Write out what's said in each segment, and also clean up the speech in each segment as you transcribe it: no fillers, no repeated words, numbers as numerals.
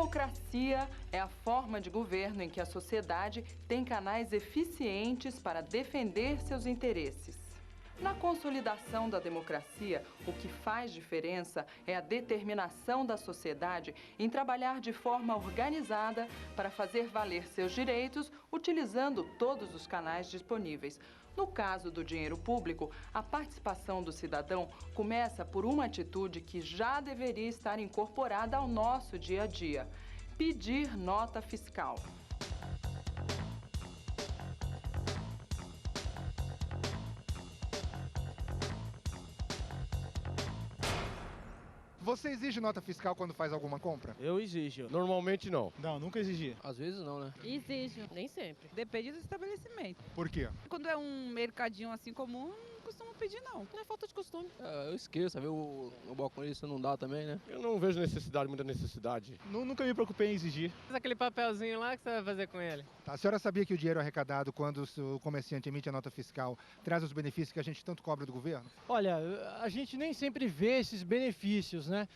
Democracia é a forma de governo em que a sociedade tem canais eficientes para defender seus interesses. Na consolidação da democracia, o que faz diferença é a determinação da sociedade em trabalhar de forma organizada para fazer valer seus direitos, utilizando todos os canais disponíveis. No caso do dinheiro público, a participação do cidadão começa por uma atitude que já deveria estar incorporada ao nosso dia a dia: pedir nota fiscal. Você exige nota fiscal quando faz alguma compra? Eu exijo. Normalmente não. Não, nunca exigi. Às vezes não, né? Exijo, nem sempre. Depende do estabelecimento. Por quê? Quando é um mercadinho assim comum, não costumo pedir não. Não é falta de costume. Eu esqueço, sabe? O balconista não dá também, né? Eu não vejo muita necessidade. Nunca me preocupei em exigir. Aquele papelzinho lá que você vai fazer com ele. Tá, a senhora sabia que o dinheiro arrecadado quando o comerciante emite a nota fiscal traz os benefícios que a gente tanto cobra do governo? Olha, a gente nem sempre vê esses benefícios, né?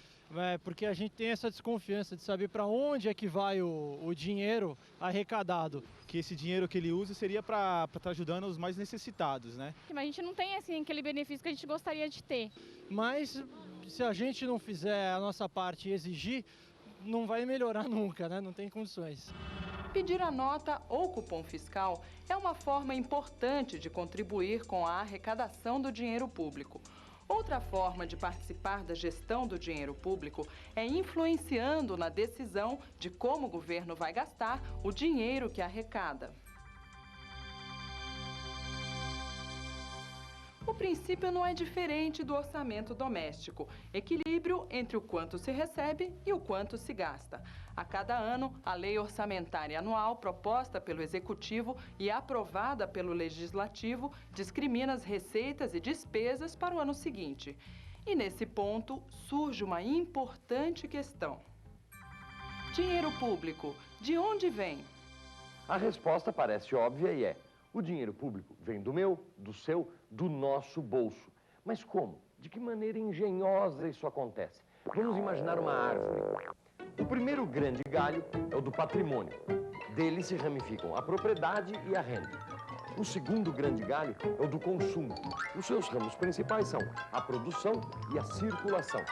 Porque a gente tem essa desconfiança de saber para onde é que vai o dinheiro arrecadado. Que esse dinheiro que ele usa seria para estar ajudando os mais necessitados, né? Mas a gente não tem assim aquele benefício que a gente gostaria de ter. Mas se a gente não fizer a nossa parte e exigir, não vai melhorar nunca, né? Não tem condições. Pedir a nota ou cupom fiscal é uma forma importante de contribuir com a arrecadação do dinheiro público. Outra forma de participar da gestão do dinheiro público é influenciando na decisão de como o governo vai gastar o dinheiro que arrecada. O princípio não é diferente do orçamento doméstico: equilíbrio entre o quanto se recebe e o quanto se gasta. A cada ano, a lei orçamentária anual proposta pelo Executivo e aprovada pelo Legislativo discrimina as receitas e despesas para o ano seguinte. E nesse ponto surge uma importante questão: dinheiro público, de onde vem? A resposta parece óbvia e é: o dinheiro público vem do meu, do seu, do nosso bolso. Mas como? De que maneira engenhosa isso acontece? Vamos imaginar uma árvore. O primeiro grande galho é o do patrimônio. Dele se ramificam a propriedade e a renda. O segundo grande galho é o do consumo. Os seus ramos principais são a produção e a circulação.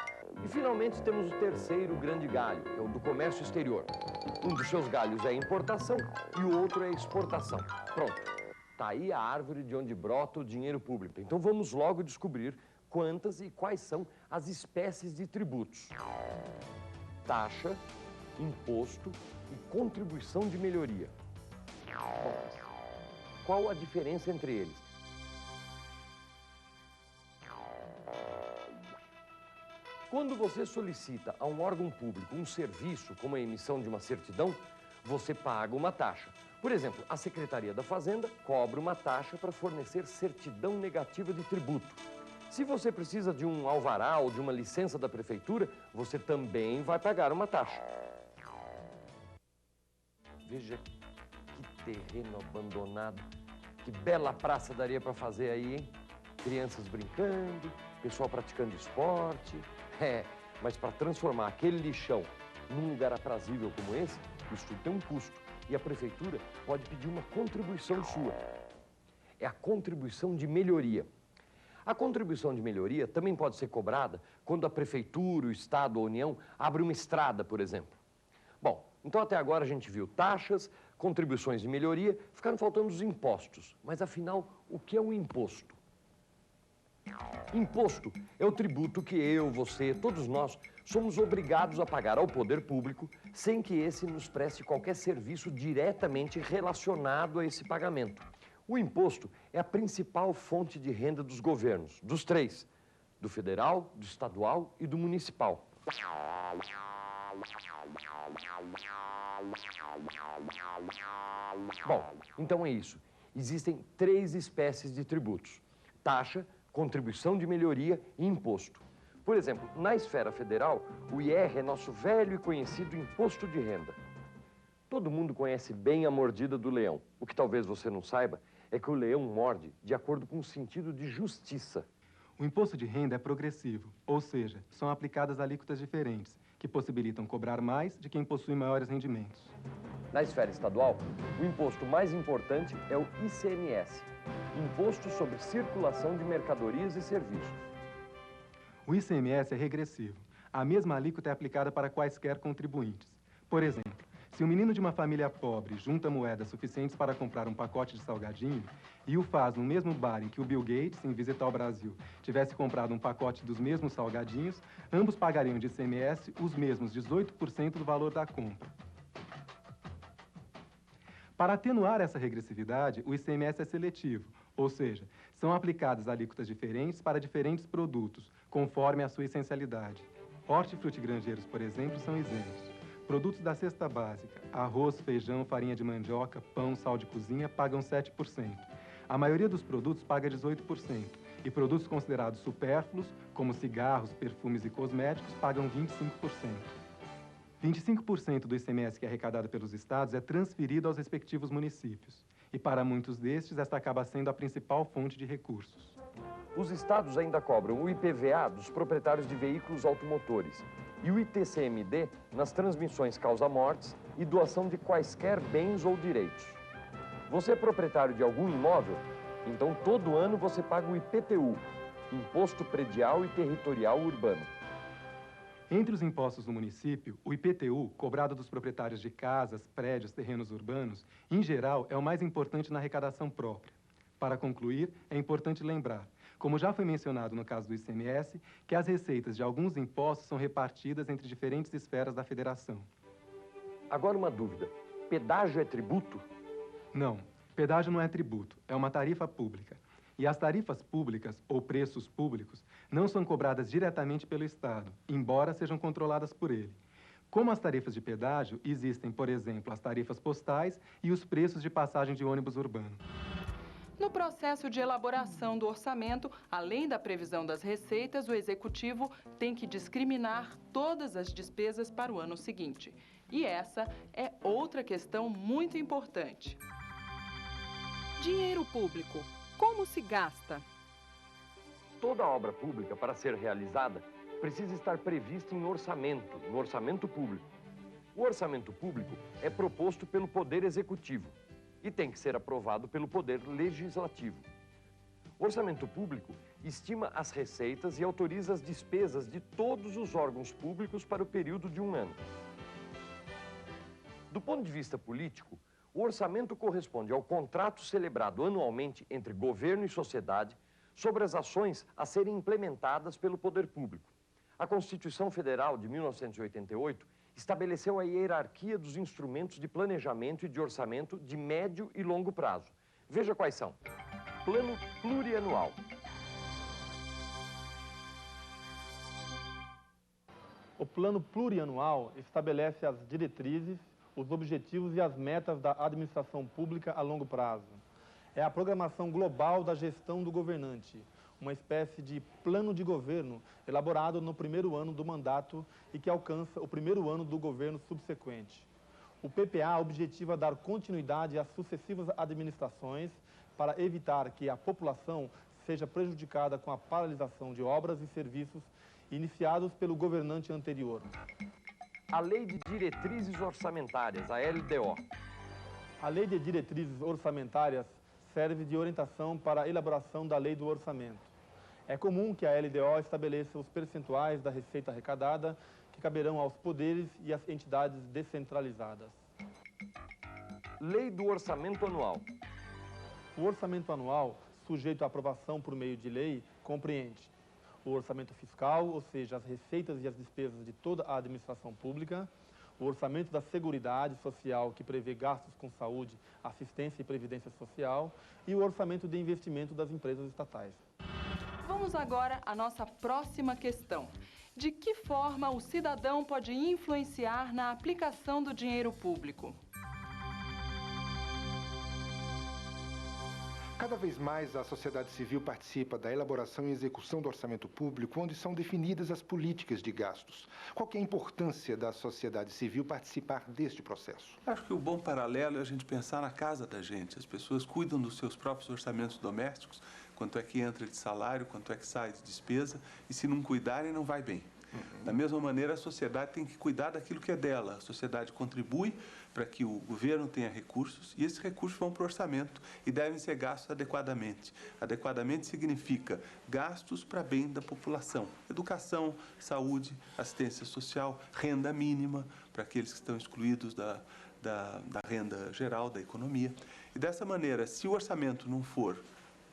E, finalmente, temos o terceiro grande galho, que é o do comércio exterior. Um dos seus galhos é a importação e o outro é a exportação. Pronto. Está aí a árvore de onde brota o dinheiro público. Então vamos logo descobrir quantas e quais são as espécies de tributos: taxa, imposto e contribuição de melhoria. Qual a diferença entre eles? Quando você solicita a um órgão público um serviço, como a emissão de uma certidão, você paga uma taxa. Por exemplo, a Secretaria da Fazenda cobra uma taxa para fornecer certidão negativa de tributo. Se você precisa de um alvará ou de uma licença da Prefeitura, você também vai pagar uma taxa. Veja que terreno abandonado. Que bela praça daria para fazer aí, hein? Crianças brincando, pessoal praticando esporte. Mas para transformar aquele lixão num lugar aprazível como esse, isso tudo tem um custo. E a Prefeitura pode pedir uma contribuição sua. É a contribuição de melhoria. A contribuição de melhoria também pode ser cobrada quando a Prefeitura, o Estado ou a União abre uma estrada, por exemplo. Bom, então até agora a gente viu taxas, contribuições de melhoria, ficaram faltando os impostos. Mas afinal, o que é um imposto? Imposto é o tributo que eu, você, todos nós somos obrigados a pagar ao poder público sem que esse nos preste qualquer serviço diretamente relacionado a esse pagamento. O imposto é a principal fonte de renda dos governos, dos três: do federal, do estadual e do municipal. Bom, então é isso. Existem três espécies de tributos: taxa, contribuição de melhoria e imposto. Por exemplo, na esfera federal, o IR é nosso velho e conhecido imposto de renda. Todo mundo conhece bem a mordida do leão. O que talvez você não saiba é que o leão morde de acordo com o sentido de justiça. O imposto de renda é progressivo, ou seja, são aplicadas alíquotas diferentes, que possibilitam cobrar mais de quem possui maiores rendimentos. Na esfera estadual, o imposto mais importante é o ICMS, Imposto sobre Circulação de Mercadorias e Serviços. O ICMS é regressivo. A mesma alíquota é aplicada para quaisquer contribuintes. Por exemplo, se um menino de uma família pobre junta moedas suficientes para comprar um pacote de salgadinho e o faz no mesmo bar em que o Bill Gates, em visitar o Brasil, tivesse comprado um pacote dos mesmos salgadinhos, ambos pagariam de ICMS os mesmos 18% do valor da compra. Para atenuar essa regressividade, o ICMS é seletivo, ou seja, são aplicadas alíquotas diferentes para diferentes produtos, conforme a sua essencialidade. Hortifrutigranjeiros, por exemplo, são isentos. Produtos da cesta básica, arroz, feijão, farinha de mandioca, pão, sal de cozinha, pagam 7%. A maioria dos produtos paga 18%. E produtos considerados supérfluos, como cigarros, perfumes e cosméticos, pagam 25%. 25% do ICMS que é arrecadado pelos estados é transferido aos respectivos municípios. E para muitos destes, esta acaba sendo a principal fonte de recursos. Os estados ainda cobram o IPVA dos proprietários de veículos automotores e o ITCMD nas transmissões causa-mortes e doação de quaisquer bens ou direitos. Você é proprietário de algum imóvel? Então, todo ano você paga o IPTU, Imposto Predial e Territorial Urbano. Entre os impostos do município, o IPTU, cobrado dos proprietários de casas, prédios, terrenos urbanos, em geral, é o mais importante na arrecadação própria. Para concluir, é importante lembrar, como já foi mencionado no caso do ICMS, que as receitas de alguns impostos são repartidas entre diferentes esferas da federação. Agora uma dúvida, pedágio é tributo? Não, pedágio não é tributo, é uma tarifa pública. E as tarifas públicas, ou preços públicos, não são cobradas diretamente pelo Estado, embora sejam controladas por ele. Como as tarifas de pedágio, existem, por exemplo, as tarifas postais e os preços de passagem de ônibus urbano. No processo de elaboração do orçamento, além da previsão das receitas, o Executivo tem que discriminar todas as despesas para o ano seguinte. E essa é outra questão muito importante. Dinheiro público. Como se gasta? Toda obra pública, para ser realizada, precisa estar prevista em orçamento, no orçamento público. O orçamento público é proposto pelo Poder Executivo e tem que ser aprovado pelo Poder Legislativo. O orçamento público estima as receitas e autoriza as despesas de todos os órgãos públicos para o período de um ano. Do ponto de vista político, o orçamento corresponde ao contrato celebrado anualmente entre governo e sociedade sobre as ações a serem implementadas pelo poder público. A Constituição Federal de 1988 estabeleceu a hierarquia dos instrumentos de planejamento e de orçamento de médio e longo prazo. Veja quais são. Plano plurianual. O plano plurianual estabelece as diretrizes, os objetivos e as metas da administração pública a longo prazo. É a programação global da gestão do governante, uma espécie de plano de governo elaborado no primeiro ano do mandato e que alcança o primeiro ano do governo subsequente. O PPA objetiva dar continuidade às sucessivas administrações para evitar que a população seja prejudicada com a paralisação de obras e serviços iniciados pelo governante anterior. A Lei de Diretrizes Orçamentárias, a LDO. A Lei de Diretrizes Orçamentárias serve de orientação para a elaboração da Lei do Orçamento. É comum que a LDO estabeleça os percentuais da receita arrecadada que caberão aos poderes e às entidades descentralizadas. Lei do Orçamento Anual. O orçamento anual, sujeito à aprovação por meio de lei, compreende o orçamento fiscal, ou seja, as receitas e as despesas de toda a administração pública, o orçamento da Seguridade Social, que prevê gastos com saúde, assistência e previdência social, e o orçamento de investimento das empresas estatais. Vamos agora à nossa próxima questão. De que forma o cidadão pode influenciar na aplicação do dinheiro público? Cada vez mais a sociedade civil participa da elaboração e execução do orçamento público, onde são definidas as políticas de gastos. Qual que é a importância da sociedade civil participar deste processo? Acho que o bom paralelo é a gente pensar na casa da gente. As pessoas cuidam dos seus próprios orçamentos domésticos quanto é que entra de salário, quanto é que sai de despesa, e se não cuidarem, não vai bem. Da mesma maneira, a sociedade tem que cuidar daquilo que é dela. A sociedade contribui para que o governo tenha recursos e esses recursos vão para o orçamento e devem ser gastos adequadamente. Adequadamente significa gastos para bem da população. Educação, saúde, assistência social, renda mínima para aqueles que estão excluídos da renda geral, da economia. E dessa maneira, se o orçamento não for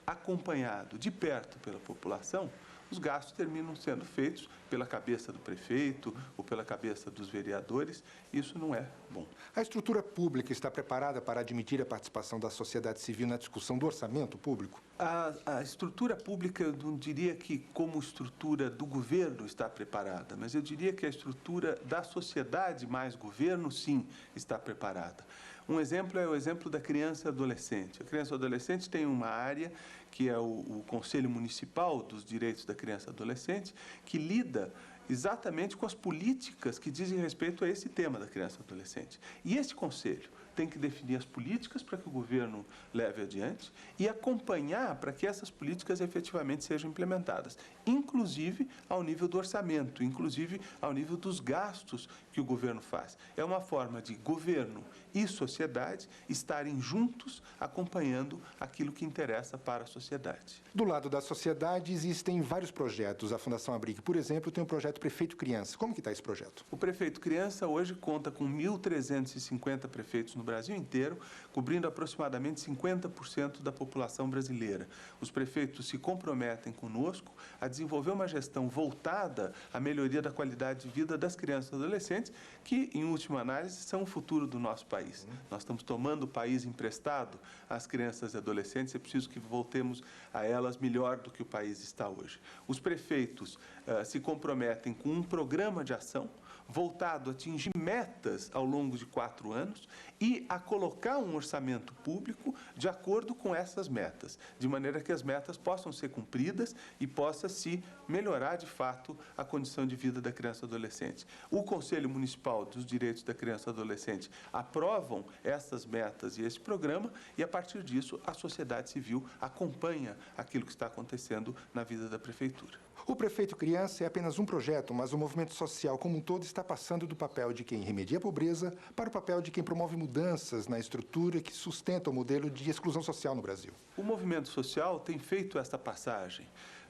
acompanhado de perto pela população, os gastos terminam sendo feitos pela cabeça do prefeito ou pela cabeça dos vereadores. Isso não é bom. A estrutura pública está preparada para admitir a participação da sociedade civil na discussão do orçamento público? A estrutura pública, eu não diria que como estrutura do governo está preparada, mas eu diria que a estrutura da sociedade mais governo, sim, está preparada. Um exemplo é o exemplo da criança e adolescente. A criança e adolescente tem uma área que é o Conselho Municipal dos Direitos da Criança e Adolescente, que lida exatamente com as políticas que dizem respeito a esse tema da criança e adolescente. E esse conselho tem que definir as políticas para que o governo leve adiante e acompanhar para que essas políticas efetivamente sejam implementadas, inclusive ao nível do orçamento, inclusive ao nível dos gastos que o governo faz. É uma forma de governo e sociedade estarem juntos acompanhando aquilo que interessa para a sociedade. Do lado da sociedade existem vários projetos. A Fundação Abric, por exemplo, tem o projeto Prefeito Criança. Como que está esse projeto? O Prefeito Criança hoje conta com 1.350 prefeitos no Brasil inteiro, cobrindo aproximadamente 50% da população brasileira. Os prefeitos se comprometem conosco a desenvolver uma gestão voltada à melhoria da qualidade de vida das crianças e adolescentes, que, em última análise, são o futuro do nosso país. Nós estamos tomando o país emprestado às crianças e adolescentes, é preciso que voltemos a elas melhor do que o país está hoje. Os prefeitos se comprometem com um programa de ação voltado a atingir metas ao longo de 4 anos e a colocar um orçamento público de acordo com essas metas, de maneira que as metas possam ser cumpridas e possa se melhorar de fato a condição de vida da criança e adolescente. O Conselho Municipal dos Direitos da Criança e Adolescente aprovam essas metas e esse programa e, a partir disso, a sociedade civil acompanha aquilo que está acontecendo na vida da prefeitura. O Prefeito Criança é apenas um projeto, mas o movimento social como um todo está passando do papel de quem remedia a pobreza para o papel de quem promove mudanças na estrutura que sustenta o modelo de exclusão social no Brasil. O movimento social tem feito essa passagem.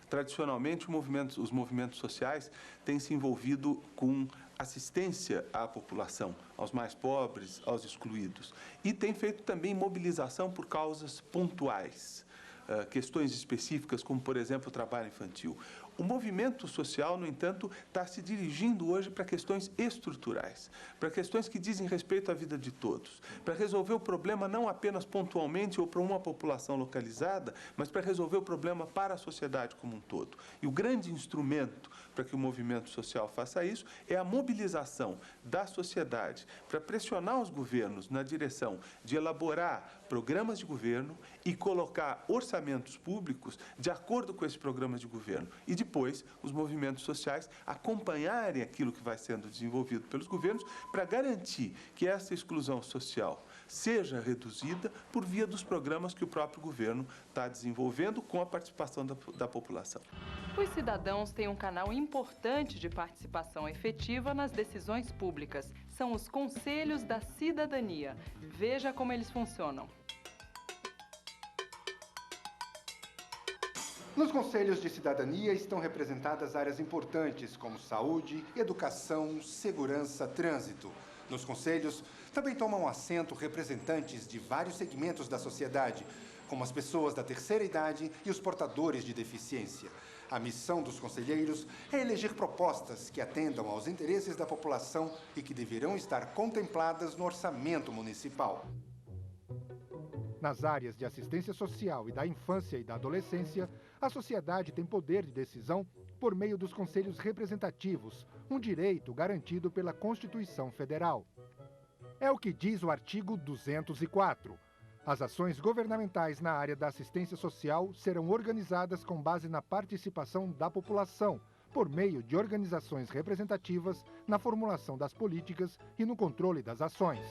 Tradicionalmente, os movimentos sociais têm se envolvido com assistência à população, aos mais pobres, aos excluídos. E tem feito também mobilização por causas pontuais, questões específicas, como, por exemplo, o trabalho infantil. O movimento social, no entanto, está se dirigindo hoje para questões estruturais, para questões que dizem respeito à vida de todos, para resolver o problema não apenas pontualmente ou para uma população localizada, mas para resolver o problema para a sociedade como um todo. E o grande instrumento para que o movimento social faça isso é a mobilização da sociedade para pressionar os governos na direção de elaborar programas de governo e colocar orçamentos públicos de acordo com esses programas de governo. E depois, os movimentos sociais acompanharem aquilo que vai sendo desenvolvido pelos governos para garantir que essa exclusão social seja reduzida por via dos programas que o próprio governo está desenvolvendo com a participação da população. Os cidadãos têm um canal importante de participação efetiva nas decisões públicas. São os Conselhos da Cidadania. Veja como eles funcionam. Nos Conselhos de Cidadania estão representadas áreas importantes como saúde, educação, segurança, trânsito. Nos conselhos também tomam assento representantes de vários segmentos da sociedade, como as pessoas da terceira idade e os portadores de deficiência. A missão dos conselheiros é eleger propostas que atendam aos interesses da população e que deverão estar contempladas no orçamento municipal. Nas áreas de assistência social e da infância e da adolescência, a sociedade tem poder de decisão por meio dos conselhos representativos, um direito garantido pela Constituição Federal. É o que diz o artigo 204. As ações governamentais na área da assistência social serão organizadas com base na participação da população, por meio de organizações representativas na formulação das políticas e no controle das ações.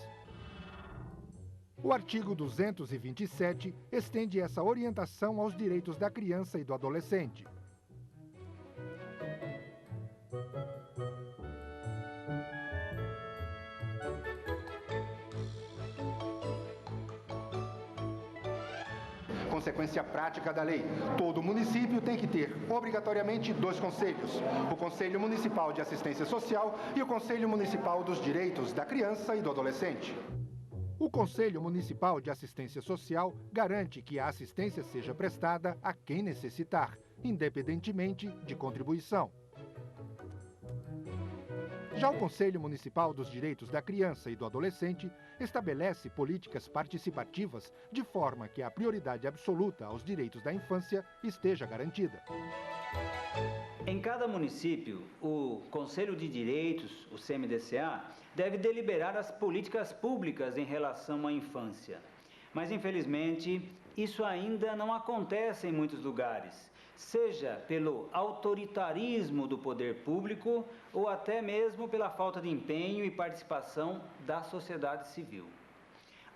O artigo 227 estende essa orientação aos direitos da criança e do adolescente. Consequência prática da lei. Todo município tem que ter, obrigatoriamente, 2 conselhos. O Conselho Municipal de Assistência Social e o Conselho Municipal dos Direitos da Criança e do Adolescente. O Conselho Municipal de Assistência Social garante que a assistência seja prestada a quem necessitar, independentemente de contribuição. Já o Conselho Municipal dos Direitos da Criança e do Adolescente estabelece políticas participativas de forma que a prioridade absoluta aos direitos da infância esteja garantida. Em cada município, o Conselho de Direitos, o CMDCA, deve deliberar as políticas públicas em relação à infância. Mas, infelizmente, isso ainda não acontece em muitos lugares, seja pelo autoritarismo do poder público ou até mesmo pela falta de empenho e participação da sociedade civil.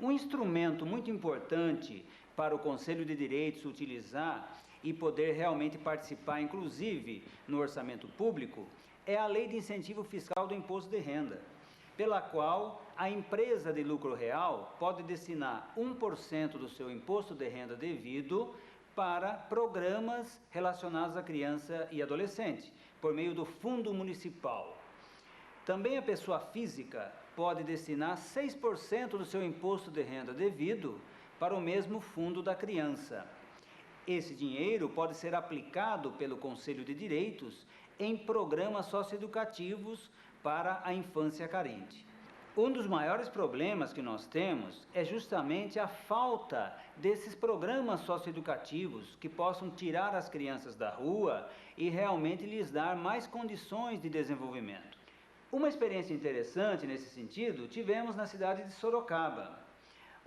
Um instrumento muito importante para o Conselho de Direitos utilizar e poder realmente participar, inclusive no orçamento público, é a Lei de Incentivo Fiscal do Imposto de Renda, pela qual a empresa de lucro real pode destinar 1% do seu imposto de renda devido para programas relacionados à criança e adolescente, por meio do Fundo Municipal. Também a pessoa física pode destinar 6% do seu imposto de renda devido para o mesmo fundo da criança. Esse dinheiro pode ser aplicado pelo Conselho de Direitos em programas socioeducativos para a infância carente. Um dos maiores problemas que nós temos é justamente a falta desses programas socioeducativos que possam tirar as crianças da rua e realmente lhes dar mais condições de desenvolvimento. Uma experiência interessante nesse sentido tivemos na cidade de Sorocaba,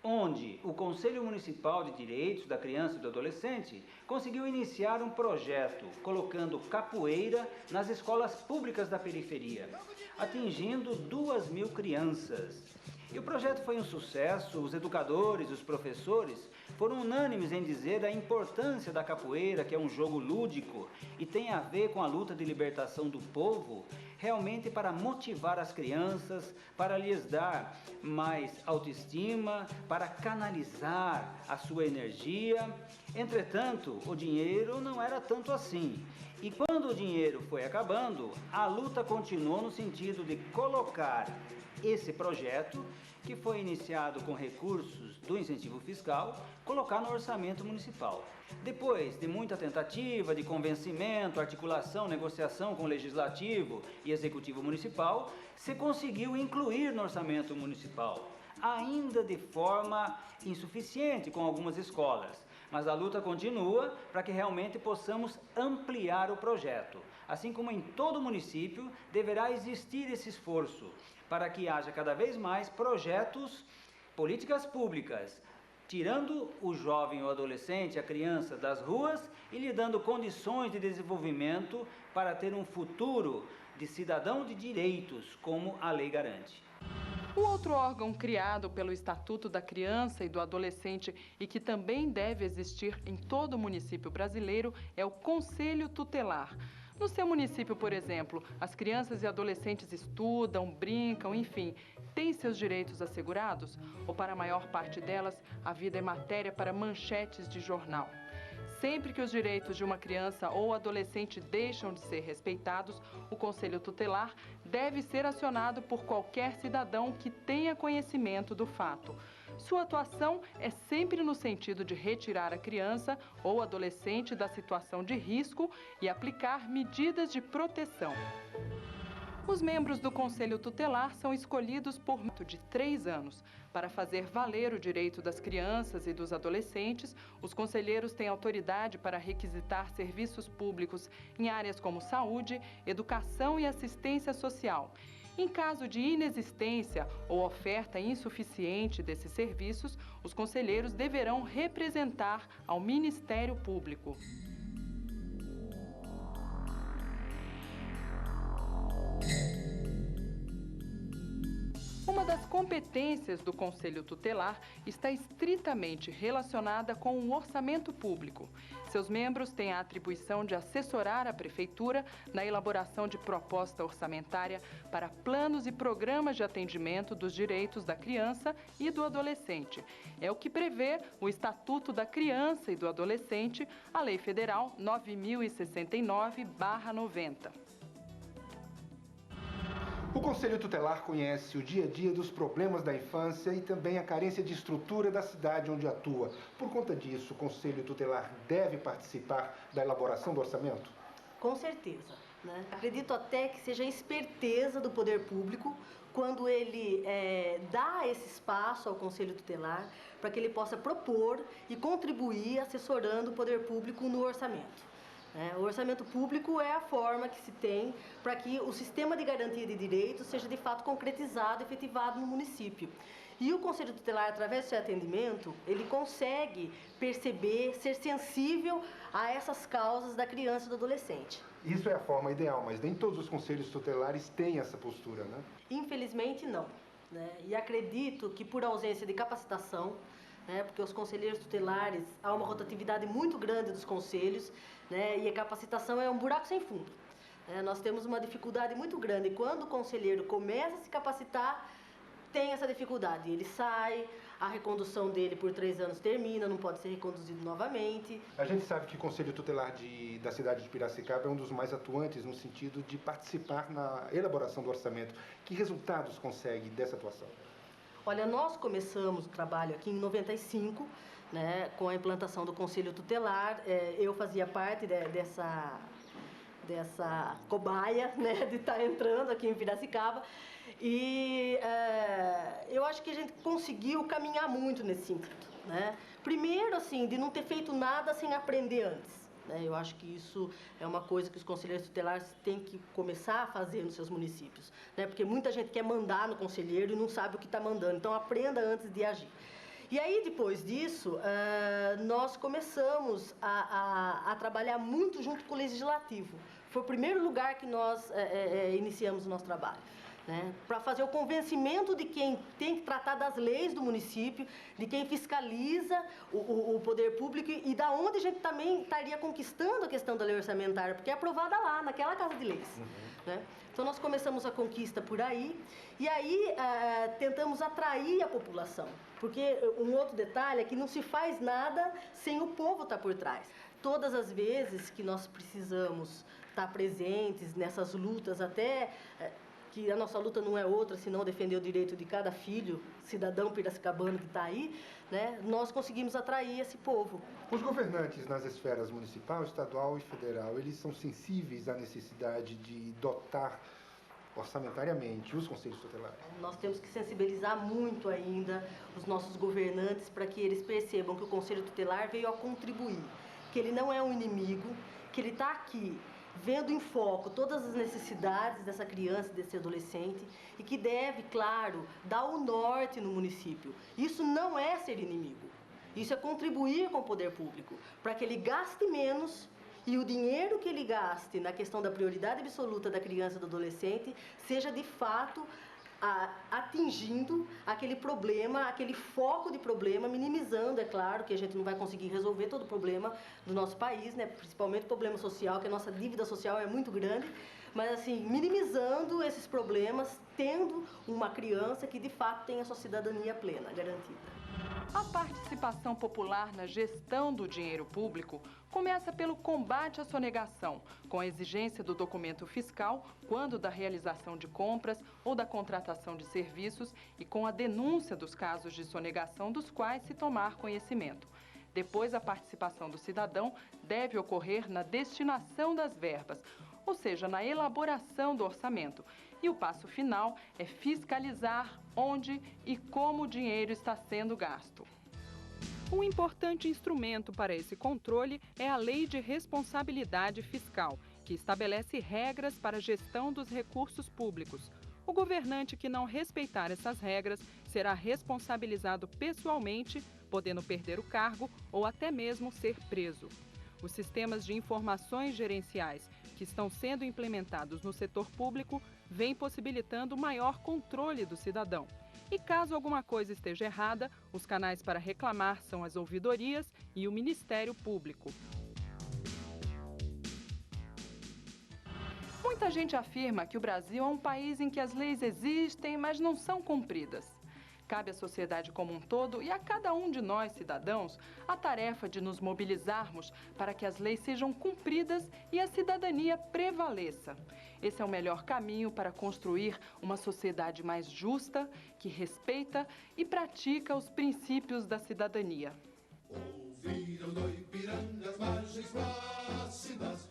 onde o Conselho Municipal de Direitos da Criança e do Adolescente conseguiu iniciar um projeto colocando capoeira nas escolas públicas da periferia, atingindo 2.000 crianças. E o projeto foi um sucesso, os educadores, os professores foram unânimes em dizer a importância da capoeira, que é um jogo lúdico e tem a ver com a luta de libertação do povo, realmente para motivar as crianças, para lhes dar mais autoestima, para canalizar a sua energia. Entretanto, o dinheiro não era tanto assim. E quando o dinheiro foi acabando, a luta continuou no sentido de colocar esse projeto, que foi iniciado com recursos do incentivo fiscal, colocar no orçamento municipal. Depois de muita tentativa de convencimento, articulação, negociação com o Legislativo e Executivo Municipal, se conseguiu incluir no orçamento municipal, ainda de forma insuficiente com algumas escolas. Mas a luta continua para que realmente possamos ampliar o projeto. Assim como em todo município, deverá existir esse esforço para que haja cada vez mais projetos, políticas públicas, tirando o jovem ou adolescente, a criança das ruas e lhe dando condições de desenvolvimento para ter um futuro de cidadão de direitos, como a lei garante. O outro órgão criado pelo Estatuto da Criança e do Adolescente e que também deve existir em todo o município brasileiro é o Conselho Tutelar. No seu município, por exemplo, as crianças e adolescentes estudam, brincam, enfim, têm seus direitos assegurados? Ou para a maior parte delas, a vida é matéria para manchetes de jornal? Sempre que os direitos de uma criança ou adolescente deixam de ser respeitados, o Conselho Tutelar deve ser acionado por qualquer cidadão que tenha conhecimento do fato. Sua atuação é sempre no sentido de retirar a criança ou adolescente da situação de risco e aplicar medidas de proteção. Os membros do Conselho Tutelar são escolhidos por de 3 anos. Para fazer valer o direito das crianças e dos adolescentes, os conselheiros têm autoridade para requisitar serviços públicos em áreas como saúde, educação e assistência social. Em caso de inexistência ou oferta insuficiente desses serviços, os conselheiros deverão representar ao Ministério Público. Uma das competências competências do Conselho Tutelar está estritamente relacionada com o orçamento público. Seus membros têm a atribuição de assessorar a Prefeitura na elaboração de proposta orçamentária para planos e programas de atendimento dos direitos da criança e do adolescente. É o que prevê o Estatuto da Criança e do Adolescente, a Lei Federal 9.069/90. O Conselho Tutelar conhece o dia a dia dos problemas da infância e também a carência de estrutura da cidade onde atua. Por conta disso, o Conselho Tutelar deve participar da elaboração do orçamento? Com certeza, né? Acredito até que seja a esperteza do poder público quando ele dá esse espaço ao Conselho Tutelar para que ele possa propor e contribuir assessorando o poder público no orçamento. O orçamento público é a forma que se tem para que o sistema de garantia de direitos seja de fato concretizado, efetivado no município. E o Conselho Tutelar, através do seu atendimento, ele consegue perceber, ser sensível a essas causas da criança e do adolescente. Isso é a forma ideal, mas nem todos os conselhos tutelares têm essa postura, né? Infelizmente, não. E acredito que por ausência de capacitação, porque os conselheiros tutelares, há uma rotatividade muito grande dos conselhos, e a capacitação é um buraco sem fundo. Nós temos uma dificuldade muito grande. Quando o conselheiro começa a se capacitar, tem essa dificuldade. Ele sai, a recondução dele por 3 anos termina, não pode ser reconduzido novamente. A gente sabe que o Conselho Tutelar da cidade de Piracicaba é um dos mais atuantes no sentido de participar na elaboração do orçamento. Que resultados consegue dessa atuação? Olha, nós começamos o trabalho aqui em 95, com a implantação do Conselho Tutelar. Eu fazia parte dessa cobaia, de estar entrando aqui em Piracicaba. E eu acho que a gente conseguiu caminhar muito nesse sentido. Primeiro, assim, de não ter feito nada sem aprender antes. Eu acho que isso é uma coisa que os conselheiros tutelares têm que começar a fazer nos seus municípios. Porque muita gente quer mandar no conselheiro e não sabe o que está mandando. Então, aprenda antes de agir. E aí, depois disso, nós começamos a trabalhar muito junto com o Legislativo. Foi o primeiro lugar que nós iniciamos o nosso trabalho. Para fazer o convencimento de quem tem que tratar das leis do município, de quem fiscaliza o poder público e da onde a gente também estaria conquistando a questão da lei orçamentária, porque é aprovada lá, naquela Casa de Leis. Então, nós começamos a conquista por aí e aí tentamos atrair a população, porque um outro detalhe é que não se faz nada sem o povo estar por trás. Todas as vezes que nós precisamos estar presentes nessas lutas, até que a nossa luta não é outra senão defender o direito de cada filho, cidadão piracicabano que está aí, nós conseguimos atrair esse povo. Os governantes nas esferas municipal, estadual e federal, eles são sensíveis à necessidade de dotar orçamentariamente os conselhos tutelares? Nós temos que sensibilizar muito ainda os nossos governantes para que eles percebam que o Conselho Tutelar veio a contribuir, que ele não é um inimigo, que ele está aqui vendo em foco todas as necessidades dessa criança, desse adolescente, e que deve, claro, dar o norte no município. Isso não é ser inimigo, isso é contribuir com o poder público, para que ele gaste menos e o dinheiro que ele gaste na questão da prioridade absoluta da criança e do adolescente seja, de fato, atingindo aquele problema, aquele foco de problema, minimizando, é claro, que a gente não vai conseguir resolver todo o problema do nosso país, principalmente o problema social, que a nossa dívida social é muito grande, mas assim, minimizando esses problemas, tendo uma criança que de fato tenha sua cidadania plena, garantida. A participação popular na gestão do dinheiro público começa pelo combate à sonegação, com a exigência do documento fiscal quando da realização de compras ou da contratação de serviços e com a denúncia dos casos de sonegação dos quais se tomar conhecimento. Depois, a participação do cidadão deve ocorrer na destinação das verbas, ou seja, na elaboração do orçamento. E o passo final é fiscalizar onde e como o dinheiro está sendo gasto. Um importante instrumento para esse controle é a Lei de Responsabilidade Fiscal, que estabelece regras para a gestão dos recursos públicos. O governante que não respeitar essas regras será responsabilizado pessoalmente, podendo perder o cargo ou até mesmo ser preso. Os sistemas de informações gerenciais que estão sendo implementados no setor público vêm possibilitando maior controle do cidadão. E caso alguma coisa esteja errada, os canais para reclamar são as ouvidorias e o Ministério Público. Muita gente afirma que o Brasil é um país em que as leis existem, mas não são cumpridas. Cabe à sociedade como um todo e a cada um de nós, cidadãos, a tarefa de nos mobilizarmos para que as leis sejam cumpridas e a cidadania prevaleça. Esse é o melhor caminho para construir uma sociedade mais justa, que respeita e pratica os princípios da cidadania. Ouviram do Ipiranga as margens plácidas